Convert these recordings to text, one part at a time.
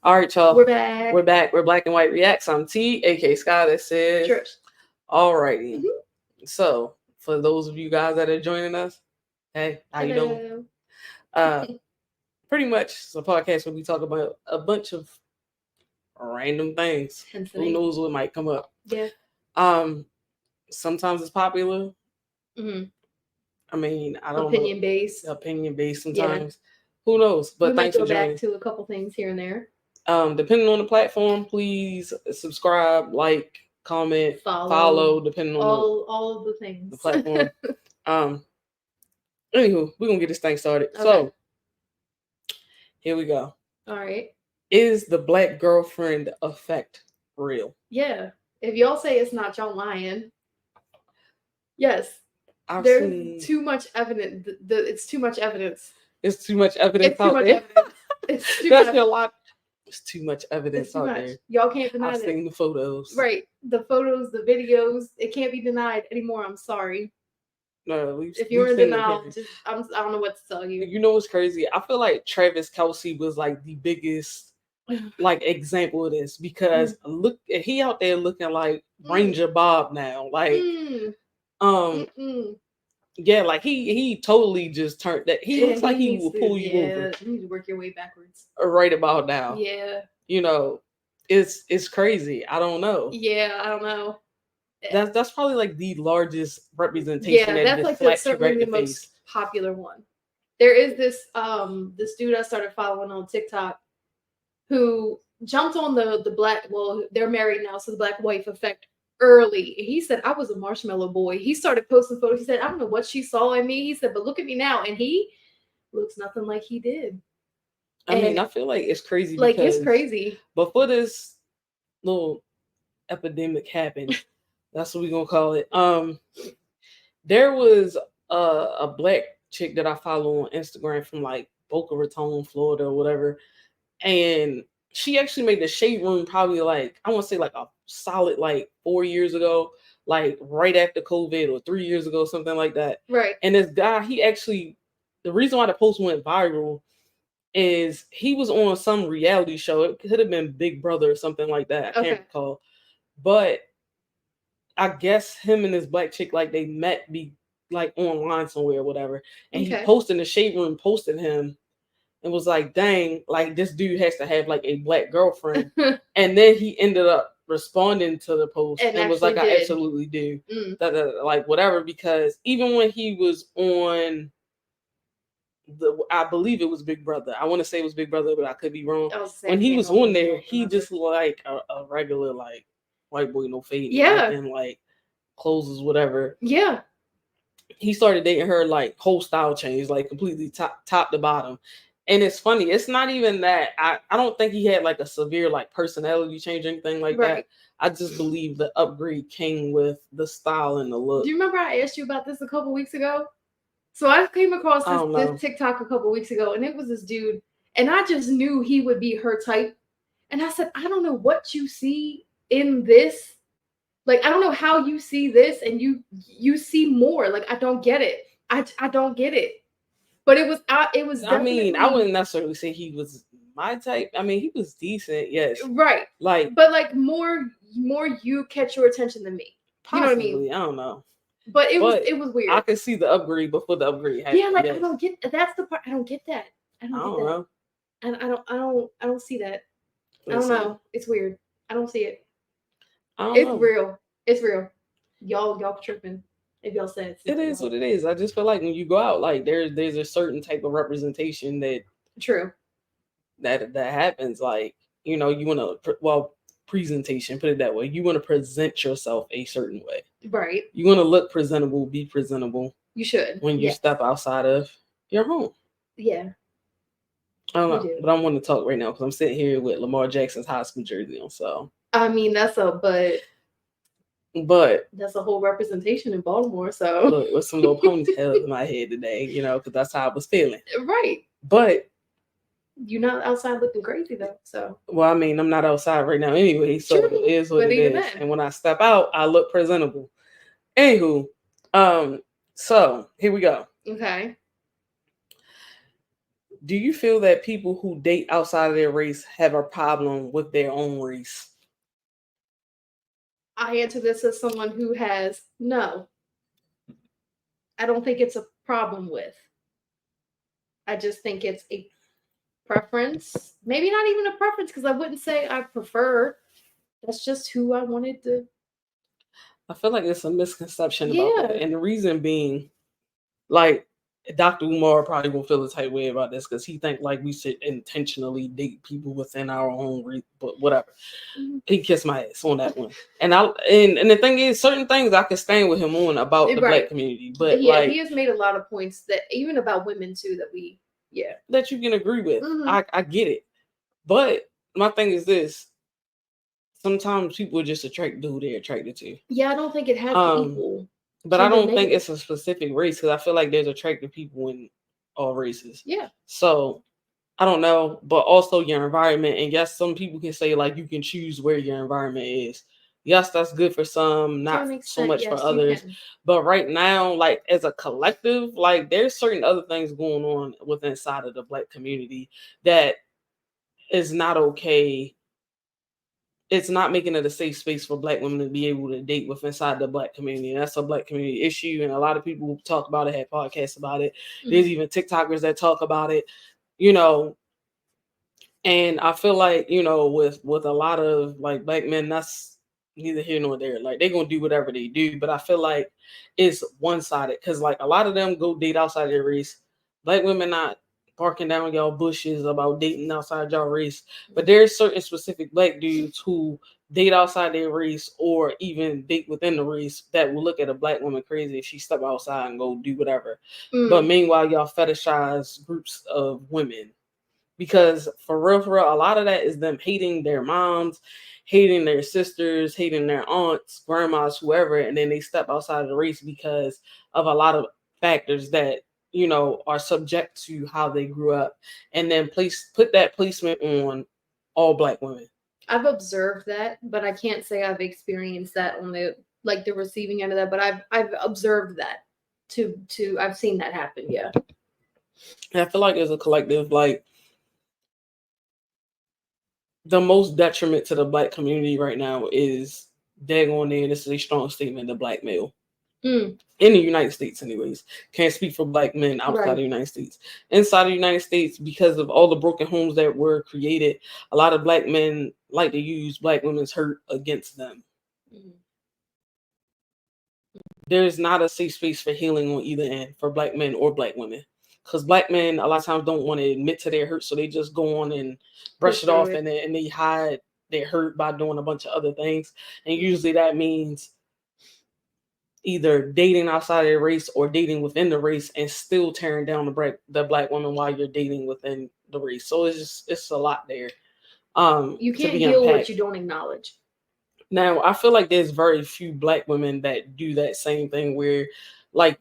All right, y'all. We're back. We're back. We're Black and White Reacts. I'm T, aka Sky. That says. Trish. Alrighty. Mm-hmm. So, for those of you guys that are joining us, hey, how you doing? Pretty much it's a podcast where we talk about a bunch of random things. Who knows what might come up? Yeah. Sometimes it's popular. Mm-hmm. I mean, I don't opinion know. Based. Opinion based sometimes. Yeah. Who knows? But we thanks might go for joining. back to a couple things here and there. Depending on the platform, please subscribe, like, comment, follow depending on all of the things. The platform. Anywho, we're gonna get this thing started. Okay. So here we go. All right. Is the black girlfriend effect real? Yeah. If y'all say it's not, y'all lying. Yes. There's too much evidence. It's too much evidence. It's too much evidence out there. Evidence. It's too much. A lot. It's too much evidence out there. Y'all can't deny it. I've seen the photos. Right. The photos, the videos. It can't be denied anymore. I'm sorry. No, if you're in denial, I don't know what to tell you. You know what's crazy? I feel like Travis Kelce was like the biggest like example of this because look, he out there looking like Ranger Bob now. Like, yeah, like he totally just turned that. He looks like he will pull you over. You need to work your way backwards. Right about now. Yeah. You know, it's crazy. I don't know. Yeah, I don't know. That's probably like the largest representation. Yeah, that's like certainly the most popular one. There is this dude I started following on TikTok who jumped on the black. Well, they're married now, so the black wife effect early. He said, I was a marshmallow boy. He started posting photos. He said, I don't know what she saw in me. He said, but look at me now. And he looks nothing like he did. I mean, I feel like it's crazy. Like, it's crazy. Before this little epidemic happened, that's what we're going to call it. There was a black chick that I follow on Instagram from like Boca Raton, Florida or whatever. And she actually made the Shade Room probably like, I want to say like a solid like 4 years ago, like right after COVID or 3 years ago, something like that. Right. And this guy, he actually, the reason why the post went viral is he was on some reality show. It could have been Big Brother or something like that. I can't recall. But I guess him and this black chick, like they met like online somewhere or whatever. And he posted in the Shade Room, posted him and was like, dang, like this dude has to have like a black girlfriend. And then he ended up responding to the post and was like, I absolutely do. Like whatever, because even when he was on I believe it was Big Brother. I want to say it was Big Brother, but I could be wrong. When he was on there, he just like a regular like white boy, no fade. Yeah. And like clothes, whatever. Yeah. He started dating her, like whole style changed, like completely top to bottom. And it's funny. It's not even that. I don't think he had like a severe like personality change or anything like that. I just believe the upgrade came with the style and the look. Do you remember I asked you about this a couple weeks ago? So I came across this TikTok a couple weeks ago, and it was this dude, and I just knew he would be her type. And I said, I don't know what you see in this. Like, I don't know how you see this, and you see more. Like, I don't get it. I don't get it. But it was. I mean, I wouldn't necessarily say he was my type. I mean, he was decent, yes. Right. Like, but like more you catch your attention than me. Possibly, you know what I mean? I don't know. But it was weird. I could see the upgrade before the upgrade happened. Yeah, like yes. I don't get that's the part. I don't get that. I don't get that. Know. And I don't see that. Listen. I don't know. It's weird. I don't see it. It's real. It's real. Y'all tripping. If y'all said it is what it is. I just feel like when you go out, like there's a certain type of representation that that happens. Like, you know, you want to presentation, put it that way. You want to present yourself a certain way. Right. You want to look presentable, be presentable. You should. When you step outside of your home. Yeah. I don't know. But I want to talk right now because I'm sitting here with Lamar Jackson's high school jersey on. So I mean, but that's a whole representation in Baltimore. So look, with some little ponytails in my head today, you know, because that's how I was feeling. Right. But you're not outside looking crazy though. So well, I mean, I'm not outside right now anyway, so it is what it is. Then. And when I step out, I look presentable. Anywho, so here we go. Okay. do you feel that people who date outside of their race have a problem with their own race? I answer this as someone who has no. I don't think it's a problem with. I just think it's a preference. Maybe not even a preference, because I wouldn't say I prefer. That's just who I wanted to. I feel like it's a misconception about that. And the reason being, like, Dr. Umar probably won't feel the type way about this because he think like we should intentionally date people within our own race, but whatever. Mm-hmm. He kissed my ass on that one. And the thing is, certain things I can stand with him on about the Black community. But yeah, he has made a lot of points that even about women too that you can agree with. Mm-hmm. I get it. But my thing is this. Sometimes people just attract to who they're attracted to. Yeah, I don't think it has to equal. But I don't think it's a specific race because I feel like there's attractive people in all races. Yeah. So I don't know, but also your environment. And yes, some people can say like you can choose where your environment is. Yes, that's good for some, not so much for others. But right now, like as a collective, like there's certain other things going on within inside of the Black community that is not okay. It's not making it a safe space for Black women to be able to date with inside the Black community. And that's a Black community issue. And a lot of people talk about it, have podcasts about it. Mm-hmm. There's even TikTokers that talk about it, And I feel like, with a lot of like Black men, that's neither here nor there. Like they're going to do whatever they do. But I feel like it's one-sided because like a lot of them go date outside their race. Black women not barking down y'all bushes about dating outside y'all race, but there's certain specific Black dudes who date outside their race or even date within the race that will look at a Black woman crazy if she step outside and go do whatever. But meanwhile, y'all fetishize groups of women because for real, a lot of that is them hating their moms, hating their sisters, hating their aunts, grandmas, whoever, and then they step outside of the race because of a lot of factors that are subject to how they grew up, and then put that placement on all Black women. I've observed that, but I can't say I've experienced that on the receiving end of that. But I've observed that I've seen that happen. Yeah. And I feel like as a collective, like the most detriment to the Black community right now is daggone there. This is a strong statement: the Black male. In the United States, anyways. Can't speak for Black men outside the United States. Inside the United States, because of all the broken homes that were created, a lot of Black men like to use Black women's hurt against them. There's not a safe space for healing on either end for Black men or Black women. Because Black men a lot of times don't want to admit to their hurt, so they just go on and brush it off and they hide their hurt by doing a bunch of other things. And usually that means either dating outside of their race or dating within the race and still tearing down the Black woman while you're dating within the race. So it's a lot there. You can't heal what you don't acknowledge. Now, I feel like there's very few Black women that do that same thing where, like,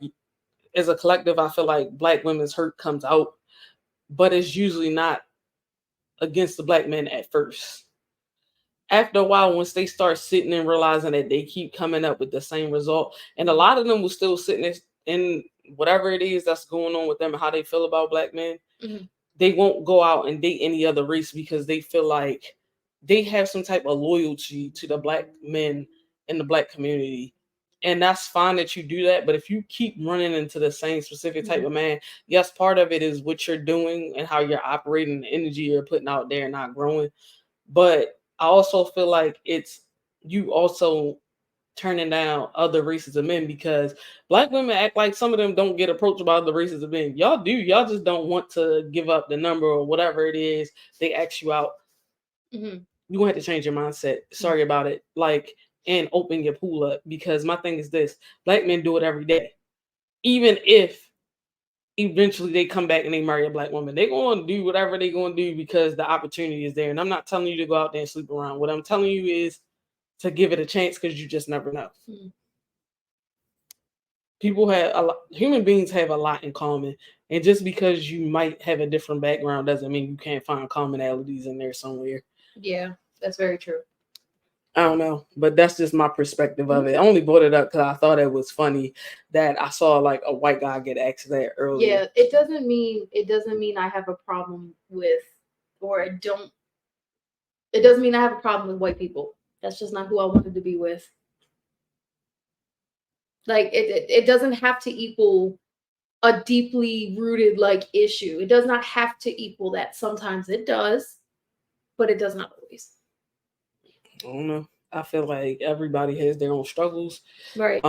as a collective, I feel like Black women's hurt comes out, but it's usually not against the Black men at first. After a while, once they start sitting and realizing that they keep coming up with the same result, and a lot of them will still sitting in whatever it is that's going on with them and how they feel about Black men, they won't go out and date any other race because they feel like they have some type of loyalty to the Black men in the Black community. And that's fine that you do that. But if you keep running into the same specific type of man, yes, part of it is what you're doing and how you're operating, the energy you're putting out there and not growing. But I also feel like it's you also turning down other races of men because Black women act like some of them don't get approached by other races of men. Y'all do. Y'all just don't want to give up the number or whatever it is. They ask you out. You're going to have to change your mindset. Sorry about it. And open your pool up because my thing is this: Black men do it every day. Even if eventually they come back and they marry a Black woman, they're going to do whatever they're going to do because the opportunity is there. And I'm not telling you to go out there and sleep around. What I'm telling you is to give it a chance because you just never know. Human beings have a lot in common. And just because you might have a different background doesn't mean you can't find commonalities in there somewhere. Yeah, that's very true. I don't know, but that's just my perspective of it. I only brought it up because I thought it was funny that I saw like a white guy get asked that earlier. Yeah, it doesn't mean I have a problem with, or I don't. It doesn't mean I have a problem with white people. That's just not who I wanted to be with. Like it doesn't have to equal a deeply rooted like issue. It does not have to equal that. Sometimes it does, but it does not always. I don't know. I feel like everybody has their own struggles. Right.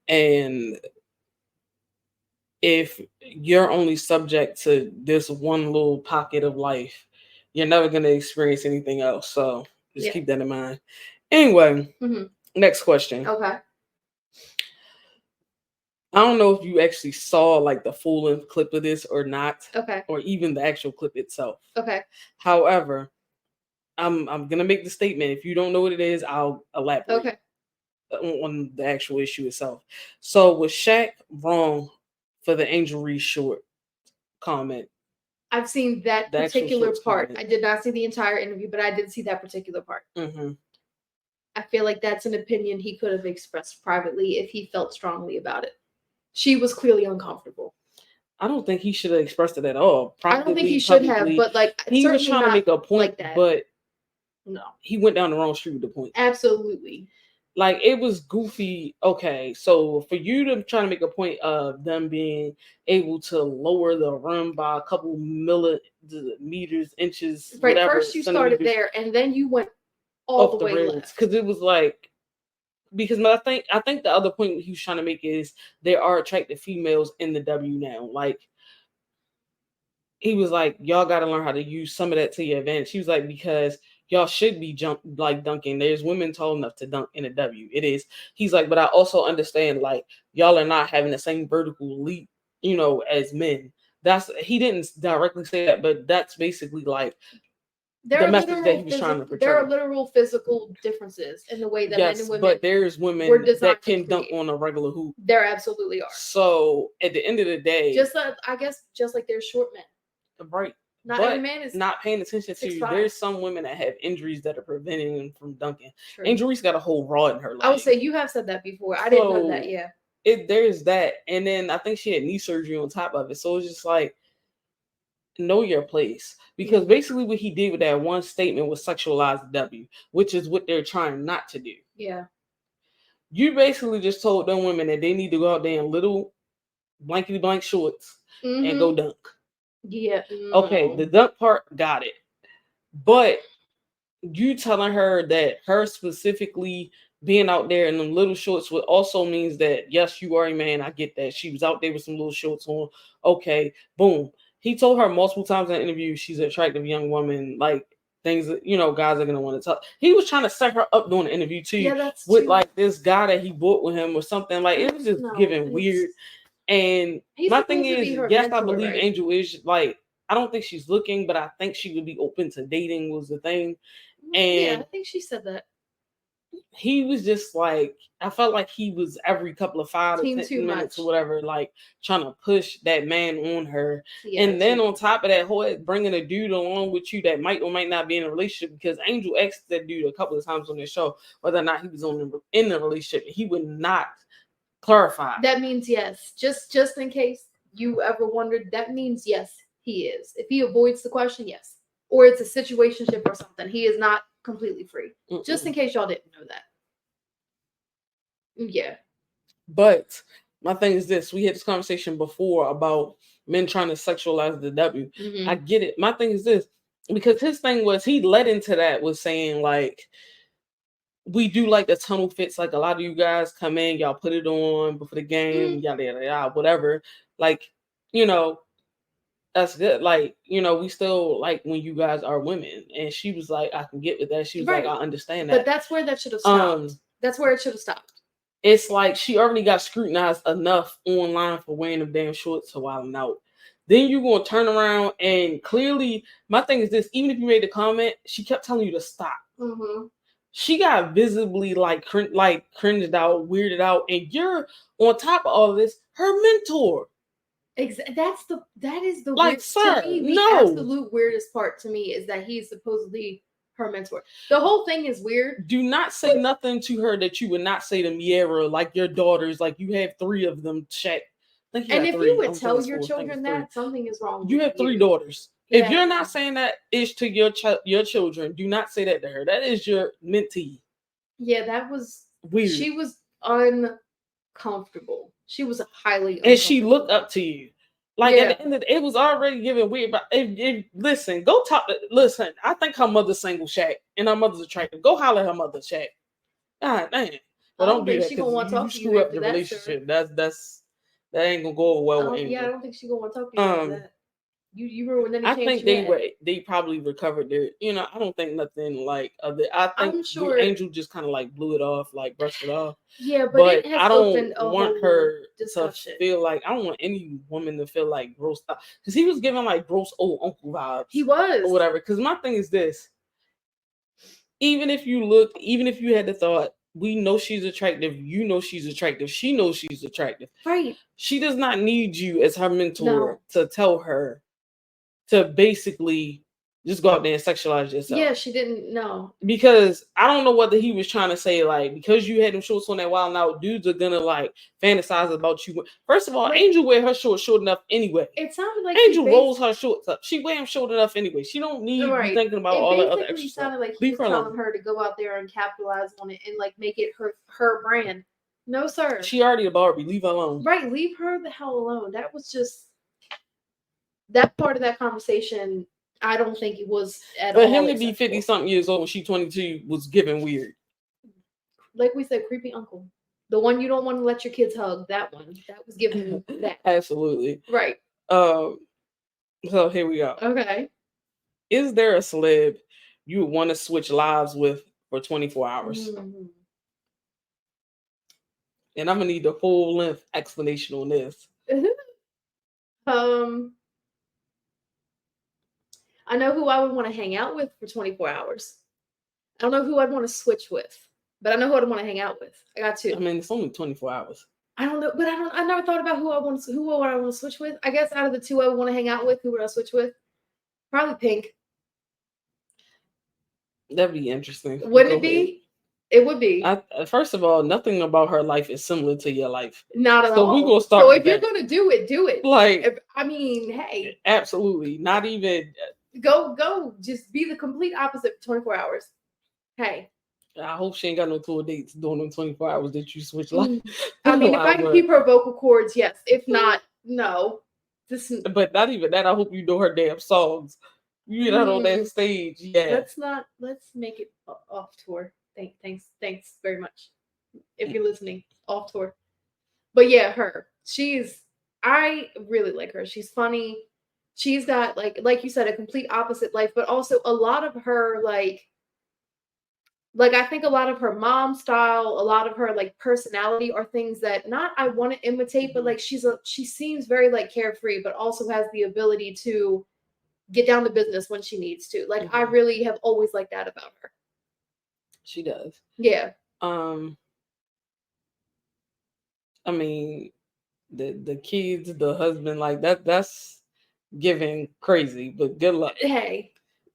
And if you're only subject to this one little pocket of life, you're never going to experience anything else. So just keep that in mind. Anyway, next question. Okay. I don't know if you actually saw like the full length clip of this or not. Okay. Or even the actual clip itself. Okay. However, I'm gonna make the statement. If you don't know what it is, I'll elaborate. Okay. On the actual issue itself. So was Shaq wrong for the Angel Reese short comment? I've seen that particular part. Comment. I did not see the entire interview, but I did see that particular part. Mm-hmm. I feel like that's an opinion he could have expressed privately if he felt strongly about it. She was clearly uncomfortable. I don't think he should have expressed it at all. I don't think he should have, but like he was trying to make a point, like that. But no, he went down the wrong street with the point. Absolutely. Like it was goofy. Okay, so for you to try to make a point of them being able to lower the rim by a couple millimeters, inches, right? Whatever, first you started there, and then you went all the way left because it was like. Because I think the other point he was trying to make is there are attractive females in the W now. Like he was like, y'all got to learn how to use some of that to your advantage. He was like, because y'all should be dunking. There's women tall enough to dunk in a W. It is. He's like, but I also understand like y'all are not having the same vertical leap, as men. He didn't directly say that, but that's basically like. The message that he was trying to portray. There are literal physical differences in the way that men and women. But there's women that can dunk on a regular hoop. There absolutely are. So at the end of the day, just like there's short men. Right. Not every man is not paying attention to. 6'5". There's some women that have injuries that are preventing them from dunking. True. Angel Reese got a whole rod in her leg. I would say you have said that before. I didn't know that. Yeah. There's that, and then I think she had knee surgery on top of it. So it's just like. Know your place, because basically what he did with that one statement was sexualize the W, which is what they're trying not to do. Yeah. You basically just told them women that they need to go out there in little blankety blank shorts and go dunk. Yeah. Okay, the dunk part, got it. But you telling her that her specifically being out there in them little shorts would also means that, yes, you are a man. I get that. She was out there with some little shorts on. Okay, boom. He told her multiple times in the interview she's an attractive young woman, like things that, guys are going to want to talk. He was trying to set her up during the interview too, with like this guy that he bought with him or something. Like it was just giving weird. And my thing is, yes, mentor, I believe right? Angel is like, I don't think she's looking, but I think she would be open to dating was the thing. And yeah, I think she said that. He was just like, I felt like he was every couple of 5 to 10 minutes or whatever, like trying to push that man on her. Yeah, and then on top of that, whole bringing a dude along with you that might or might not be in a relationship, because Angel asked that dude a couple of times on the show whether or not he was in the relationship. He would not clarify. That means yes. Just in case you ever wondered, that means yes, he is. If he avoids the question, yes. Or it's a situationship or something. He is not completely free. Just in case y'all didn't know that. Yeah. But my thing is this. We had this conversation before about men trying to sexualize the W. Mm-hmm. I get it. My thing is this. Because his thing was, he led into that was saying like, we do like the tunnel fits. Like a lot of you guys come in, y'all put it on before the game, yada, yada, yada, whatever. Like, that's good. Like, we still like when you guys are women. And she was like, I can get with that. She was like, I understand that. But that's where that should have stopped. That's where it should have stopped. It's like she already got scrutinized enough online for wearing them damn shorts a while out. Then you're going to turn around and clearly, my thing is this, even if you made the comment, she kept telling you to stop. Mm-hmm. She got visibly cringed out, weirded out. And you're on top of all of this, her mentor. That is the like, weird, sir, to me, the absolute weirdest part to me is that he's supposedly her mentor. The whole thing is weird. Do not say nothing to her that you would not say to Miera, like your daughters, like you have 3 of them, Shaq. And if you would tell your children that, something is wrong. You have 3 daughters. Yeah. If you're not saying that ish to your children, do not say that to her. That is your mentee. Yeah, that was weird. She was uncomfortable. She was highly and she looked up to you. Like at the end of it was already giving weird. But listen, go talk. Listen, I think her mother's single, Shaq, and her mother's attractive. Go holler at her mother, Shaq. God damn. But don't do that because you screw up the relationship. That ain't gonna go well with Angel. Yeah, I don't think she's gonna want to talk to you after that. You ruined any I think they probably recovered their. I don't think nothing like of it. I think I'm sure Angel just kind of like blew it off, like brushed it off. Yeah, but I don't want her to feel like I don't want any woman to feel like gross because he was giving like gross old uncle vibes. He was or whatever. Because my thing is this: even if you had the thought. We know she's attractive. You know she's attractive. She knows she's attractive. Right. She does not need you as her mentor to tell her to basically just go out there and sexualize yourself. Yeah, she didn't know. Because I don't know whether he was trying to say, like, because you had them shorts on that Wild and Out, dudes are gonna like fantasize about you. First of all, Angel wear her shorts short enough anyway. It sounded like Angel rolls her shorts up. She wear them short enough anyway. She don't need to be thinking about all the other extra stuff. It sounded like he was telling her to go out there and capitalize on it and like make it her brand. No, sir. She already a Barbie. Leave her alone. Right. Leave her the hell alone. That was just that part of that conversation. I don't think it was at all. But him to be 50-something years old when she's 22 was giving weird. Like we said, creepy uncle. The one you don't want to let your kids hug. That one. That was giving that. Absolutely. Right. So here we go. Okay. Is there a celeb you would want to switch lives with for 24 hours? Mm-hmm. And I'm gonna need the full length explanation on this. I know who I would want to hang out with for 24 hours. I don't know who I'd want to switch with, but I know who I'd want to hang out with. I got 2. I mean, it's only 24 hours. I don't know, but I never thought about who I want to switch with. I guess out of the 2 I would want to hang out with, who would I switch with? Probably Pink. That'd be interesting. Wouldn't it be? It would be. First of all, nothing about her life is similar to your life. Not at all. So we gonna start. So if you're gonna do it, do it. Like, hey. Absolutely. Not even. Go. Just be the complete opposite for 24 hours. Hey. I hope she ain't got no tour dates during them 24 hours that you switch life. I mean, if I can keep her vocal cords, yes. If not, no. But not even that. I hope you know her damn songs. You get out on that stage. Yeah. Let's make it off tour. Thanks very much. If you're listening, off tour. But yeah, her. I really like her. She's funny. She's got like you said, a complete opposite life, but also a lot of her like I think a lot of her mom style, a lot of her like personality are things that not I want to imitate, but like she seems very like carefree, but also has the ability to get down to business when she needs to. Like I really have always liked that about her. She does. Yeah. I mean, the kids, the husband, like that's giving crazy, but good luck. Hey,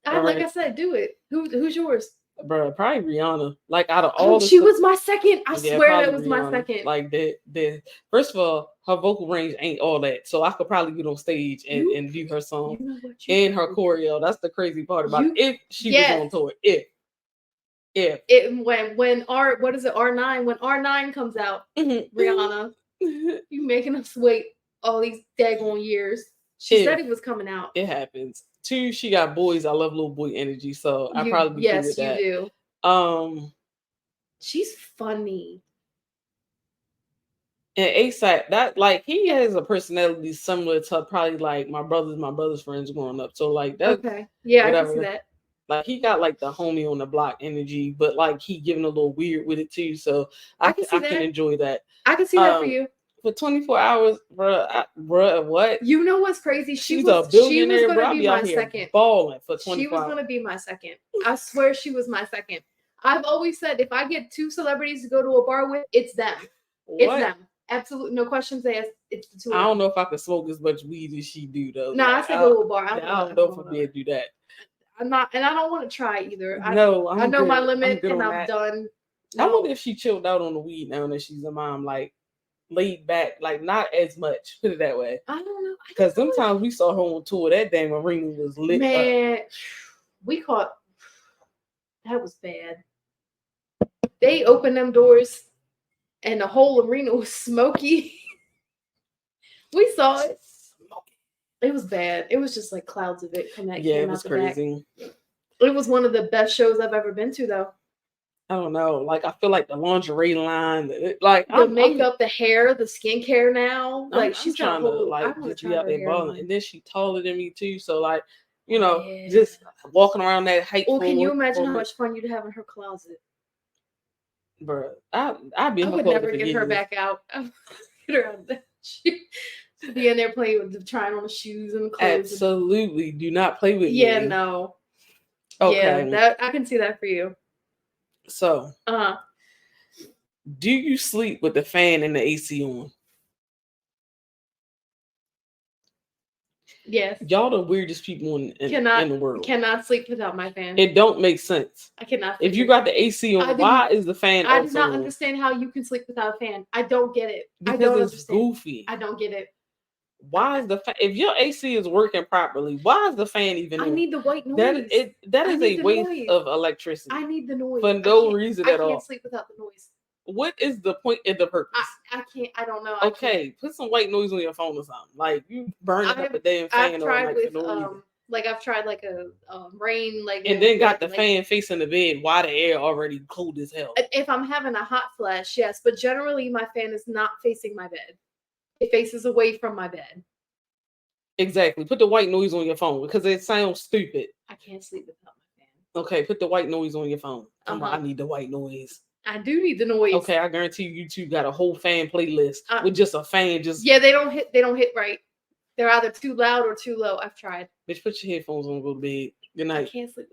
like I said, do it. Who's yours? Bro, probably Rihanna. Like out of all, she was my second. I swear that was Rihanna. My second. Like the first of all, her vocal range ain't all that, so I could probably get on stage and do her song and her choreo. That's the crazy part about it. If she was on tour, when R9 when R9 comes out, Rihanna, you making us wait all these daggone years. She said it was coming out. It happens. 2, she got boys. I love little boy energy, so I probably be cool with that. Yes, you do. She's funny. And ASAP, that like he has a personality similar to probably like my brother's friends growing up. So like that. Okay. Yeah, whatever. I can see that. Like he got like the homie on the block energy, but like he giving a little weird with it too. So I can enjoy that. I can see that for you. For 24 hours, bruh, what? You know what's crazy? She's a billionaire. She was going to be my second. Balling for 24 She was going to be my second. I swear she was my second. I've always said if I get 2 celebrities to go to a bar with, it's them. What? It's them. Absolutely. No questions asked. It's the 2 of them. I don't know if I can smoke as much weed as she do, though. No, I say go to a bar. I don't know if I'll be able to do that. I'm not, and I don't want to try either. I know good. My limit, and I'm done. No. I wonder if she chilled out on the weed now that she's a mom, like laid back, like not as much. Put it that way. I don't know. Because sometimes we saw her on tour. That damn arena was lit up. We caught. That was bad. They opened them doors, and the whole arena was smoky. We saw it. It was bad. It was just like clouds of it coming out. Yeah, it was crazy. It was one of the best shows I've ever been to, though. I don't know. Like, I feel like the lingerie line, like the makeup, the hair, the skincare now. Like, she's trying to like just be out there balling. And then she taller than me too. So like, you know, just walking around that height. Well, can you imagine how much fun you'd have in her closet? Bro, I'd be. I would never get her back out. Get her out of that. She'd be in there playing with trying on the shoes and the clothes. Absolutely, do not play with me. Yeah, no. Okay, yeah, that I can see that for you. So, do you sleep with the fan and the AC on? Yes. Y'all the weirdest people in the world. Cannot sleep without my fan. It don't make sense. I cannot. If you got the AC on, why is the fan I do not understand how you can sleep without a fan. I don't get it. Because I don't it's understand. Goofy. I don't get it. Why is the fan? If your AC is working properly, why is the fan even? I need the white noise. That is a waste of electricity. I need the noise for no reason at all. I can't sleep without the noise. What is the point and the purpose? I can't. I don't know. Okay, put some white noise on your phone or something. Like you burning up a damn fan. I've tried with like I've tried like a rain like. And then got the fan facing the bed while the air already cold as hell. If I'm having a hot flash, yes, but generally my fan is not facing my bed. It faces away from my bed. Exactly. Put the white noise on your phone because it sounds stupid. I can't sleep without my fan. Okay, put the white noise on your phone. I need the white noise. I do need the noise. Okay, I guarantee you two got a whole fan playlist with just a fan. They don't hit right. They're either too loud or too low. I've tried. Bitch, put your headphones on, go to bed. Good night. I can't sleep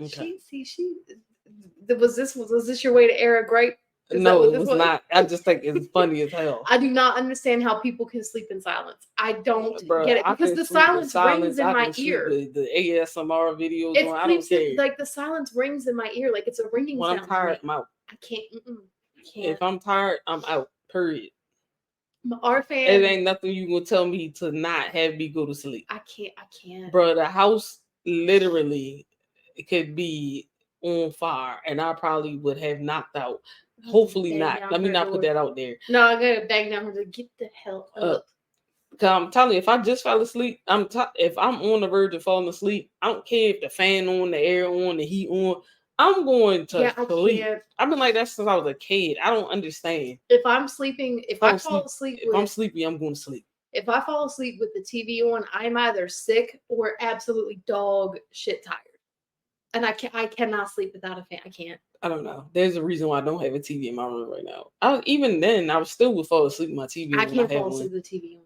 with headphones. Okay. Was this your way to air a gripe? No, it was not. I just think it's funny as hell. I do not understand how people can sleep in silence. I don't get it because the silence rings in my ear. The ASMR videos. I don't care. Like the silence rings in my ear, like it's a ringing sound. When I'm tired, I'm out. I can't. If I'm tired, I'm out. Period. Our fan. It ain't nothing you gonna tell me to not have me go to sleep. I can't. Bro, the house literally could be on fire, and I probably would have knocked out. Hopefully not. Let me not put that out there. No, I gotta bang down her to get the hell up. Cause I'm telling you, if I just fell asleep, if I'm on the verge of falling asleep, I don't care if the fan on, the air on, the heat on. I'm going to sleep. I've been like that since I was a kid. I don't understand. If I'm sleeping, if I fall asleep, if I'm sleepy, I'm going to sleep. If I fall asleep with the TV on, I'm either sick or absolutely dog shit tired. And I cannot sleep without a fan. I can't. I don't know. There's a reason why I don't have a TV in my room right now. Even then, I still would fall asleep with my TV. I can't fall asleep with the TV on.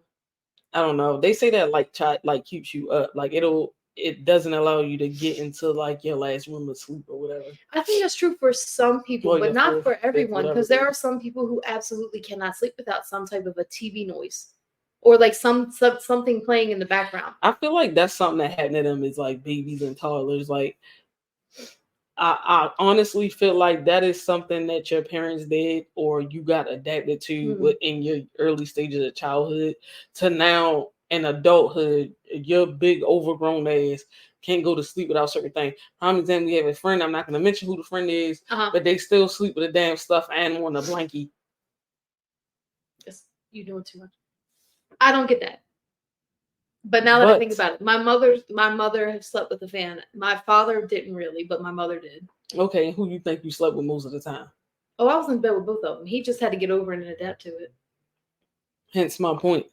I don't know. They say that like keeps you up. Like it doesn't allow you to get into like your last room of sleep or whatever. I think that's true for some people, but not for everyone. Because there are some people who absolutely cannot sleep without some type of a TV noise. Or like something playing in the background. I feel like that's something that happened to them is like babies and toddlers. Like I honestly feel like that is something that your parents did or you got adapted to within your early stages of childhood to now in adulthood. Your big overgrown ass can't go to sleep without certain things. How many times we have a friend, I'm not going to mention who the friend is, but they still sleep with a damn stuffed animal on a blankie. You doing too much. I don't get that. But now that I think about it, my mother has slept with a fan. My father didn't really, but my mother did. Okay, who you think you slept with most of the time? Oh, I was in bed with both of them. He just had to get over it and adapt to it. Hence my point.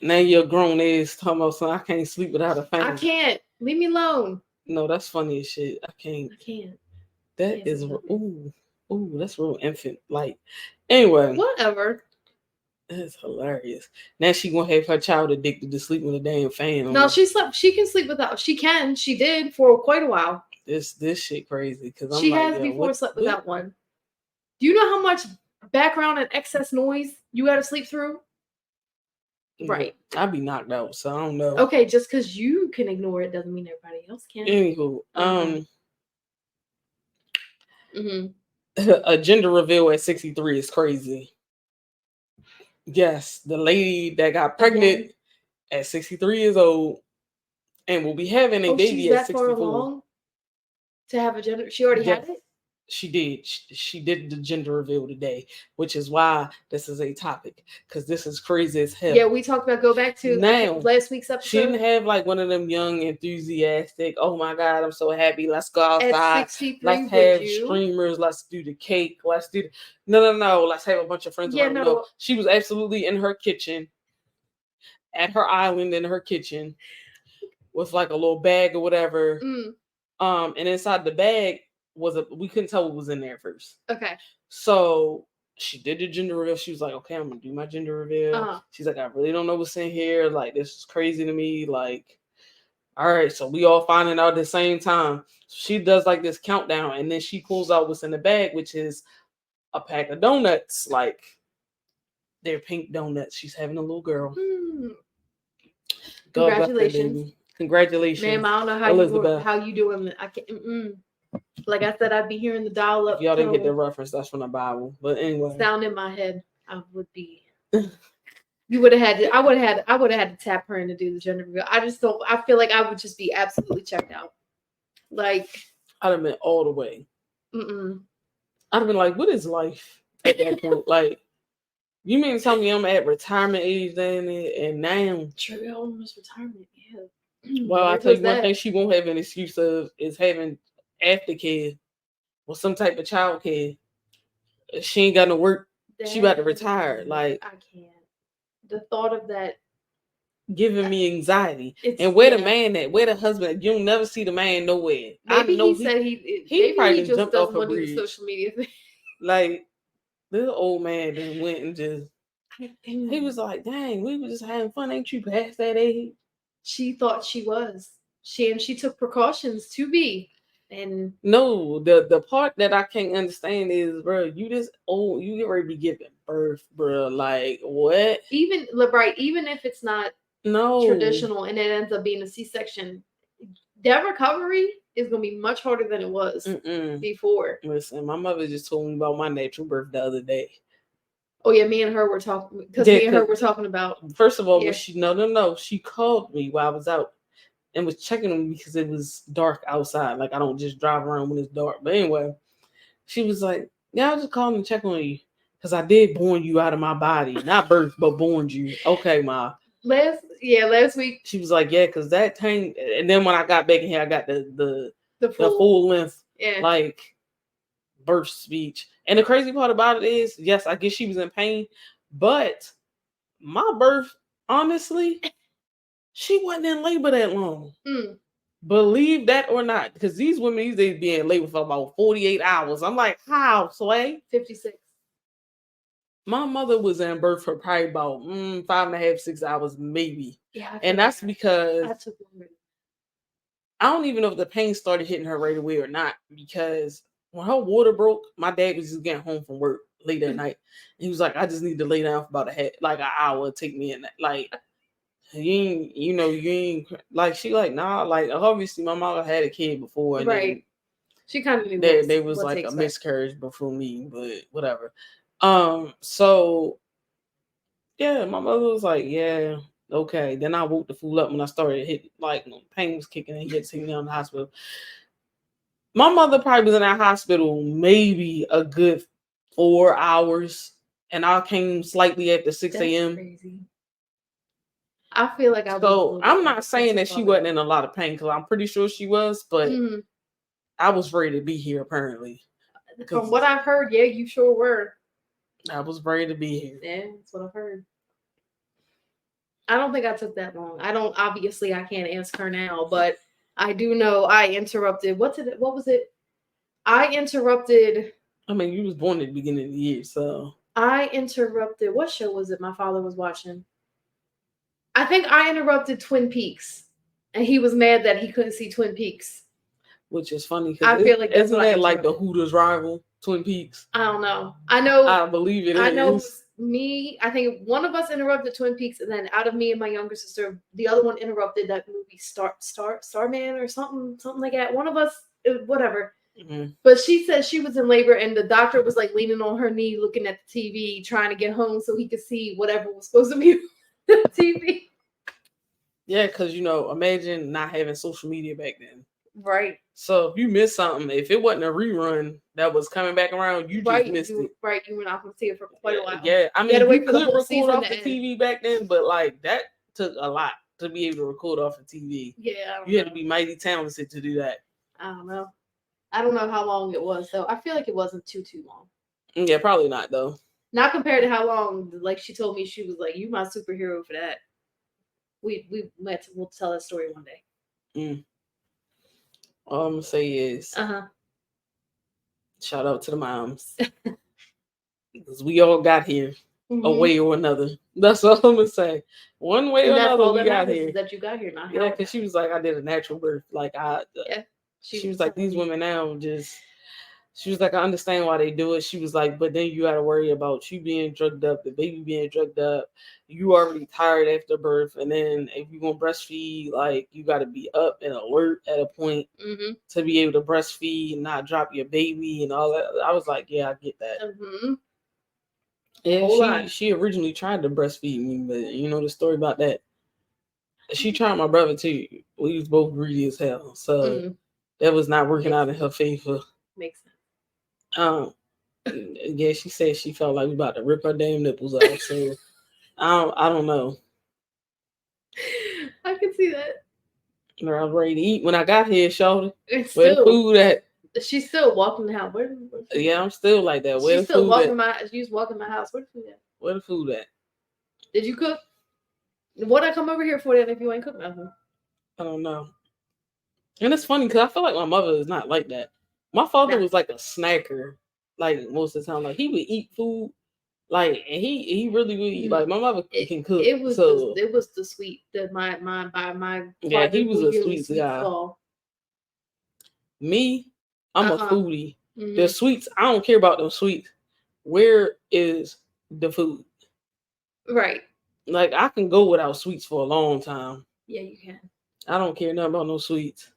Now you're grown ass talking about something. I can't sleep without a fan. I can't. Leave me alone. No, that's funny as shit. I can't. That is that's real infant. Like, anyway. Whatever. That's hilarious. Now she gonna have her child addicted to sleep with a damn fan. No, she can sleep without. She did for quite a while. This shit crazy because she has before slept without one. Do you know how much background and excess noise you got to sleep through? Right. I'd be knocked out, so I don't know. Okay, just because you can ignore it doesn't mean everybody else can. Anywho, mm-hmm. A gender reveal at 63 is crazy. Yes, the lady that got pregnant at 63 years old and will be having a baby at 64. Far along to have a gender. She already had it? She did. She did the gender reveal today, which is why this is a topic, because this is crazy as hell. Yeah, we talked about, go back to now, last week's episode. She didn't have like one of them young, enthusiastic, oh my God, I'm so happy, let's go outside. At 63, let's have streamers, let's do the cake, let's do no, let's have a bunch of friends. No, she was absolutely in her kitchen, at her island in her kitchen, with like a little bag or whatever. And inside the bag we couldn't tell what was in there first. Okay. So she did the gender reveal. She was like, okay, I'm gonna do my gender reveal. She's like, I really don't know what's in here. Like, this is crazy to me. Like, all right, so we all finding out at the same time. She does like this countdown, and then she pulls out what's in the bag, which is a pack of donuts. Like, they're pink donuts. She's having a little girl. Congratulations. Congratulations, ma'am. I don't know how you doing. I can't. Like I said, I'd be hearing the dial up. If y'all didn't get the reference, that's from the Bible. But anyway, sound in my head, I would be. You would have had to. I would have had to tap her in to do the gender reveal. I just don't. I feel like I would just be absolutely checked out. Like, I'd have been all the way. I'd have been like, what is life at that point? Like, you mean to tell me I'm at retirement age then and now? True, almost retirement. Yeah. Well, I tell you one thing she won't have an excuse of is having aftercare or some type of child care. She ain't got no work. She about to retire. Like, I can't. The thought of that giving me anxiety. And where the man at? Where the husband? You'll never see the man nowhere. Maybe he said he probably just jumped off a bridge. Do the social media thing. Like, this old man then went and just. He was like, "Dang, we were just having fun. Ain't you past that age?" She thought she was. She took precautions to be. And no, the part that I can't understand is, bro, you this old, you get ready to be giving birth, bro. Like, what? Even if it's not traditional and it ends up being a C-section, that recovery is gonna be much harder than it was before. Listen, my mother just told me about my natural birth the other day. Oh yeah, me and her were talking because me and her were talking about. First of all, she called me while I was out and was checking on me because it was dark outside. Like, I don't just drive around when it's dark. But anyway, she was like, "Yeah, I just called and check on you because I did born you out of my body, not birth, but born you." Okay, ma. Last week she was like, "Yeah, because that time." And then when I got back in here, I got the full length, like, birth speech. And the crazy part about it is, yes, I guess she was in pain, but my birth, honestly, she wasn't in labor that long. Believe that or not, because these women these days be in labor for about 48 hours. I'm like, how, Sway? 56. My mother was in birth for probably about 5.5, 6 hours, maybe. Yeah, and that's because I don't even know if the pain started hitting her right away or not, because when her water broke, my dad was just getting home from work late at night. And he was like, I just need to lay down for about an hour, take me in. Like, you ain't like, she like, nah, like, obviously my mom had a kid before. And right. She kind of knew there was like a miscarriage before me, but whatever. So yeah, my mother was like, yeah, okay. Then I woke the fool up when I started hitting, like, pain was kicking and he had to take me down to the hospital. My mother probably was in that hospital maybe a good 4 hours, and I came slightly after 6 a.m. Crazy. I feel like I'm not saying that she wasn't in a lot of pain, because I'm pretty sure she was, but I was ready to be here apparently. From what I've heard, yeah, you sure were. I was ready to be here. Yeah, that's what I've heard. I don't think I took that long. Obviously I can't ask her now, but I do know I interrupted. What was it? I interrupted. I mean, you was born at the beginning of the year, so. I interrupted. What show was it my father was watching? I think I interrupted Twin Peaks, and he was mad that he couldn't see Twin Peaks. Which is funny, because I feel like isn't that like the Hooters rival, Twin Peaks? I don't know. I know. I believe it. I know me. I think one of us interrupted Twin Peaks, and then out of me and my younger sister, the other one interrupted that movie Starman or something like that. One of us, whatever. Mm-hmm. But she said she was in labor, and the doctor was like leaning on her knee, looking at the TV, trying to get home so he could see whatever was supposed to be on the TV. Yeah, because imagine not having social media back then. Right. So if you missed something, if it wasn't a rerun that was coming back around, you just missed it. Right, you were not going to see it for quite a while. Yeah, I mean, you could record off the TV back then, but like that took a lot to be able to record off the TV. Yeah, you had to be mighty talented to do that. I don't know. I don't know how long it was though. I feel like it wasn't too long. Yeah, probably not though. Not compared to how long. Like she told me, she was like, "You my superhero for that." We'll tell that story one day. All I'm gonna say is, shout out to the moms, because we all got here a way or another. That's all I'm gonna say. One way or another, we got here. That you got here, not yeah. Because she was like, I did a natural birth. Like she was like, these women now just. She was like, I understand why they do it. She was like, but then you got to worry about you being drugged up, the baby being drugged up. You already tired after birth. And then if you're going to breastfeed, like you got to be up and alert at a point to be able to breastfeed and not drop your baby and all that. I was like, yeah, I get that. And she originally tried to breastfeed me, but you know the story about that. She tried my brother too. We was both greedy as hell. So that was not working out in her favor. Makes sense. Yeah, she said she felt like we about to rip her damn nipples out. So I don't know. I can see that. I was ready to eat when I got here, shorty. Where the food at? She's still walking the house. Yeah, I'm still like that. Where she's the still food walking at? She's walking my house. Where the food at? Where the food at? Did you cook? What'd I come over here for then if you ain't cooked nothing? I don't know. And it's funny because I feel like my mother is not like that. My father was like a snacker, like most of the time. Like he would eat food, like and he really would eat. Like my mother can cook. It was the sweet my yeah, he was a sweet guy. Fall. Me, I'm a foodie. The sweets, I don't care about those sweets. Where is the food? Right. Like I can go without sweets for a long time. Yeah, you can. I don't care nothing about no sweets.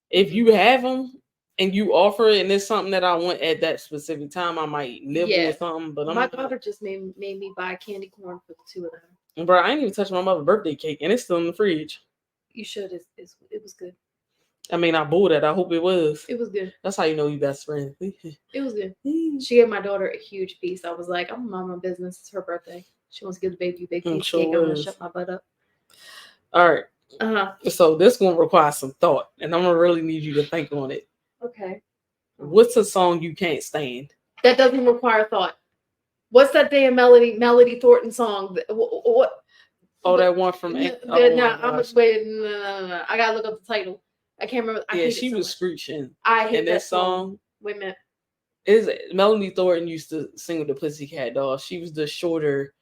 If you have them. And you offer it, and it's something that I want at that specific time. I might nibble or something, but my daughter just made me buy candy corn for the two of them. Bro, I ain't even touched my mother's birthday cake, and it's still in the fridge. You should. It was good. I mean, I bought it. I hope it was. It was good. That's how you know you best friend. It was good. She gave my daughter a huge piece. I was like, I'm mind my business. It's her birthday. She wants to give the baby a big piece of cake. I'm gonna shut my butt up. All right. So this gonna require some thought, and I'm gonna really need you to think on it. Okay. What's a song you can't stand? That doesn't require thought. What's that damn Melody Thornton song? What? Oh, that one from. No. I gotta look up the title. I can't remember. She was screeching. I hate that song. Wait a minute. Is Melody Thornton used to sing with the Pussycat Dolls? She was the shorter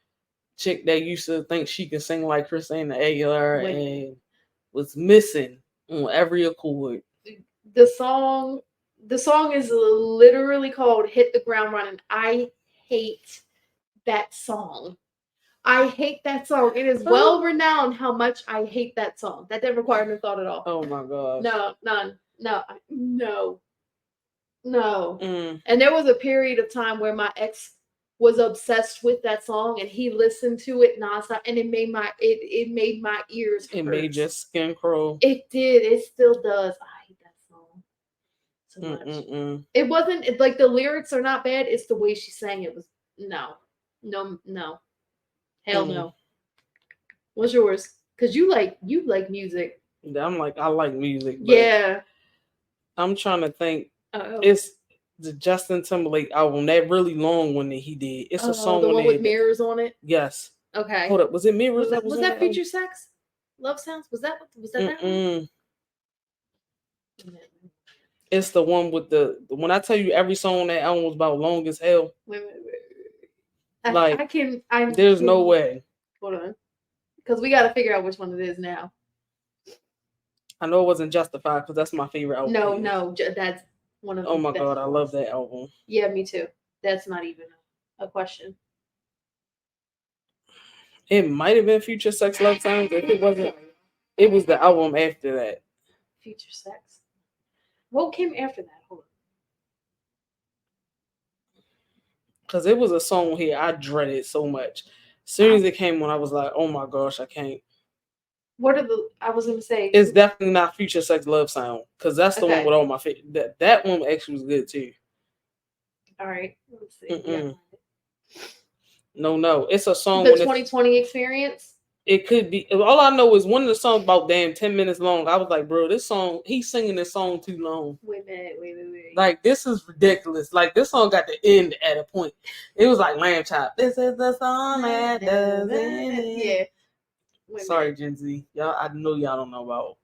chick that used to think she could sing like Christina Aguilera and was missing on every accord. The song is literally called Hit the Ground Running. I hate that song. It is well renowned how much I hate that song. That didn't require no thought at all. Oh my gosh. No, none. No. And there was a period of time where my ex was obsessed with that song, and he listened to it nonstop, and it made my ears hurt. It made your skin crawl. It did. It still does. I hate that song so much. It wasn't like the lyrics are not bad. It's the way she sang it was no. Hell no. What's yours? Because you like music. I'm like, I like music. Yeah. I'm trying to think. It's the Justin Timberlake album, that really long one that he did. It's a song the one with mirrors on it. Yes. Okay. Hold up, was it mirrors? Was that Future Sex? Love Sounds? Was that that one? It's the one with when I tell you every song on that album was about long as hell. Wait. There's no way. Hold on. Because we got to figure out which one it is now. I know it wasn't Justified because that's my favorite album. No, that's one of them. Oh my God, I love that album. Yeah, me too. That's not even a question. It might have been Future Sex Love Sounds. If it wasn't, it was the album after that. Future Sex. What came after that? Hold on. Because it was a song here I dreaded so much. As soon as it came on, I was like, oh my gosh, I can't. What are the? I was gonna say it's definitely not Future Sex Love Sound, because that's the one with all my favorite. That one actually was good too. All right, let's see. Yeah. No, it's a song. The 2020 Experience. It could be. All I know is one of the songs about 10 minutes long. I was like, bro, this song, he's singing this song too long. Wait a minute. Like, this is ridiculous. Like, this song got to end at a point. It was like Lamb Chop. This is the song that does it. Yeah. Sorry, Gen Z. Y'all, I know y'all don't know about.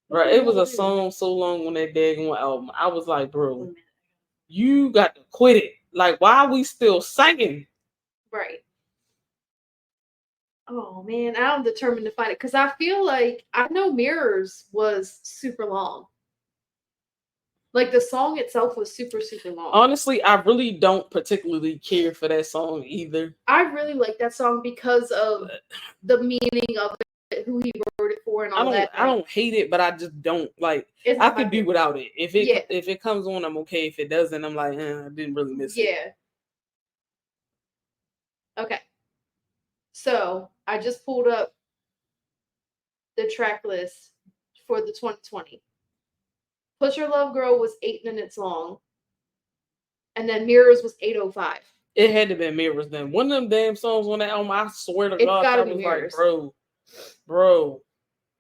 Right, it was a song so long on that daggone album. I was like, bro, you got to quit it. Like, why are we still singing? Right. Oh man, I'm determined to find it because I feel like I know Mirrors was super long. Like the song itself was super long. Honestly, I really don't particularly care for that song either. I really like that song because of the meaning of it, who he wrote it for, and all that. I don't hate it, but I just don't like. I could do without it. If it comes on, I'm okay. If it doesn't, I'm like, I didn't really miss it. Yeah. Okay. So I just pulled up the track list for the 2020. Push Your Love Girl was 8 minutes long. And then Mirrors was 8:05. It had to be Mirrors then. One of them damn songs on that album, I swear to God, I was Mirrors. Like, bro.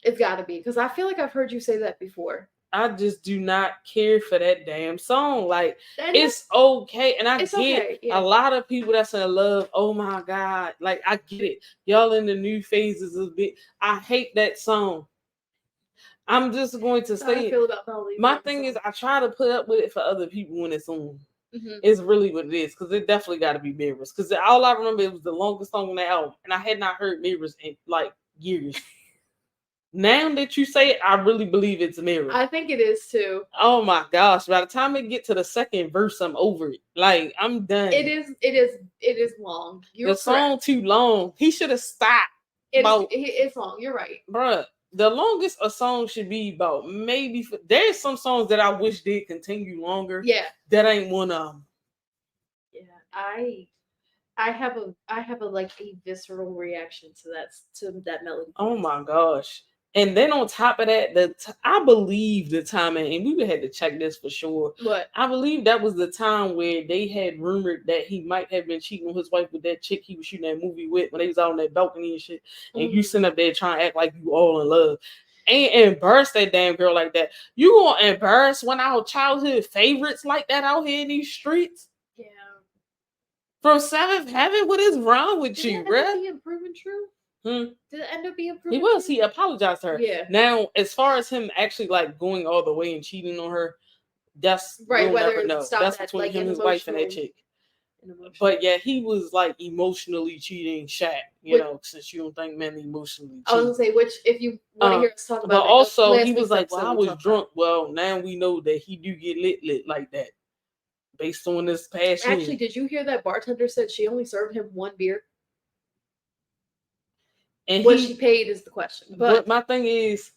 It's gotta be, because I feel like I've heard you say that before. I just do not care for that damn song. Like, it's okay. And I get a lot of people that's in love. Oh my God. Like, I get it. Y'all in the new phases of it. I hate that song. I'm just going to say it. My thing is, I try to put up with it for other people when it's on. Mm-hmm. It's really what it is, because it definitely got to be Mirrors. Because all I remember, it was the longest song on the album, and I had not heard Mirrors in like years. Now that you say it, I really believe it's Mirrors. I think it is too. Oh my gosh! By the time it get to the second verse, I'm over it. Like, I'm done. It is long. The song too long. He should have stopped. It's long. You're right, bruh. The longest a song should be about maybe. There's some songs that I wish did continue longer. Yeah, that ain't one of them. Yeah, I have a like a visceral reaction to that melody. Oh my gosh! And then on top of that, I believe the time, and we would have to check this for sure. What? I believe that was the time where they had rumored that he might have been cheating on his wife with that chick he was shooting that movie with when they was out on that balcony and shit. And you sitting up there trying to act like you all in love. Ain't embarrass that damn girl like that. You gonna embarrass one of our childhood favorites like that out here in these streets? Yeah. From seventh heaven, what is wrong with you, bruh? Did it proven true? Did it end up being proven? He was. He apologized to her. Yeah. Now, as far as him actually like going all the way and cheating on her, that's right. We'll whether never know. That's between like him, his wife, and that chick. But yeah, he was like emotionally cheating Shaq. You know, since you don't think men emotionally cheat. I was gonna say, which if you want to hear us talk about, but also he was like, "Well, I was drunk." Well, now we know that he do get lit like that, based on this past year. Actually, did you hear that bartender said she only served him one beer? And what she paid is the question. But my thing is,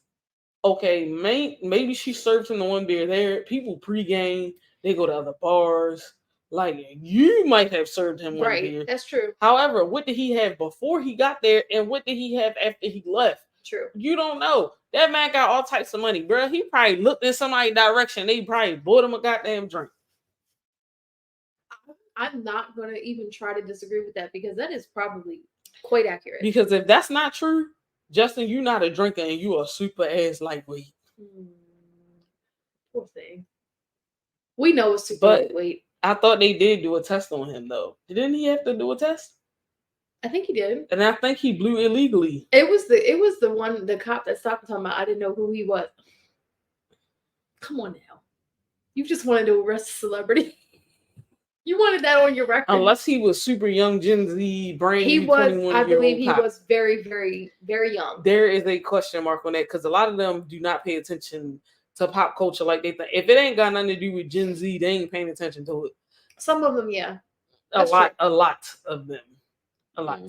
okay, maybe she served him the one beer there. People pregame, they go to other bars. Like, you might have served him one beer. Right, that's true. However, what did he have before he got there, and what did he have after he left? True. You don't know. That man got all types of money, bro. He probably looked in somebody's direction. They probably bought him a goddamn drink. I'm not going to even try to disagree with that, because that is probably quite accurate. Because if that's not true, Justin, you're not a drinker and you are super ass lightweight. Poor thing. We know it's super lightweight. I thought they did do a test on him though. Didn't he have to do a test? I think he did. And I think he blew illegally. It was the cop that stopped and talking about, I didn't know who he was. Come on now. You just wanted to arrest a celebrity. You wanted that on your record. Unless he was super young, Gen Z, brain. He was, I believe he was very, very, very young. There is a question mark on that, because a lot of them do not pay attention to pop culture like they think. If it ain't got nothing to do with Gen Z, they ain't paying attention to it. Some of them, yeah. A lot of them. A lot.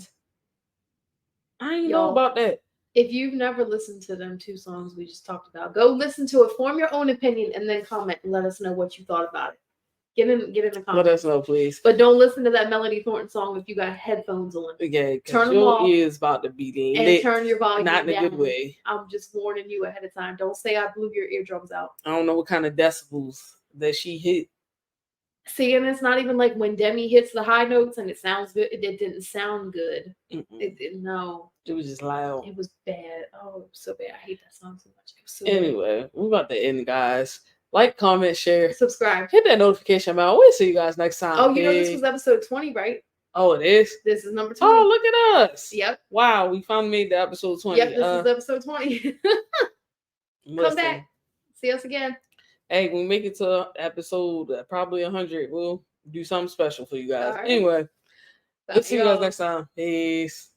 I didn't know about that. If you've never listened to them 2 songs we just talked about, go listen to it, form your own opinion, and then comment and let us know what you thought about it. Get in the comments. Let us know, please. But don't listen to that Melanie Thornton song if you got headphones on. Yeah, turn them off. Your ears about to be lit. And turn your volume not in down. a good way. I'm just warning you ahead of time. Don't say I blew your eardrums out. I don't know what kind of decibels that she hit. See, and it's not even like when Demi hits the high notes and it sounds good. It didn't sound good. No. It was just loud. It was bad. Oh, it was so bad. I hate that song so much. It was so anyway, bad. We're about to end, guys. Like, comment, share, subscribe, hit that notification bell. We'll see you guys next time. Oh, you know this was episode 20, right? Oh, it is? This is number 20. Oh, look at us. Yep. Wow, we finally made the episode 20. Yep, this is episode 20. Come back. See us again. Hey, when we make it to episode probably 100, we'll do something special for you guys. Right. Anyway, we'll see you guys next time. Peace.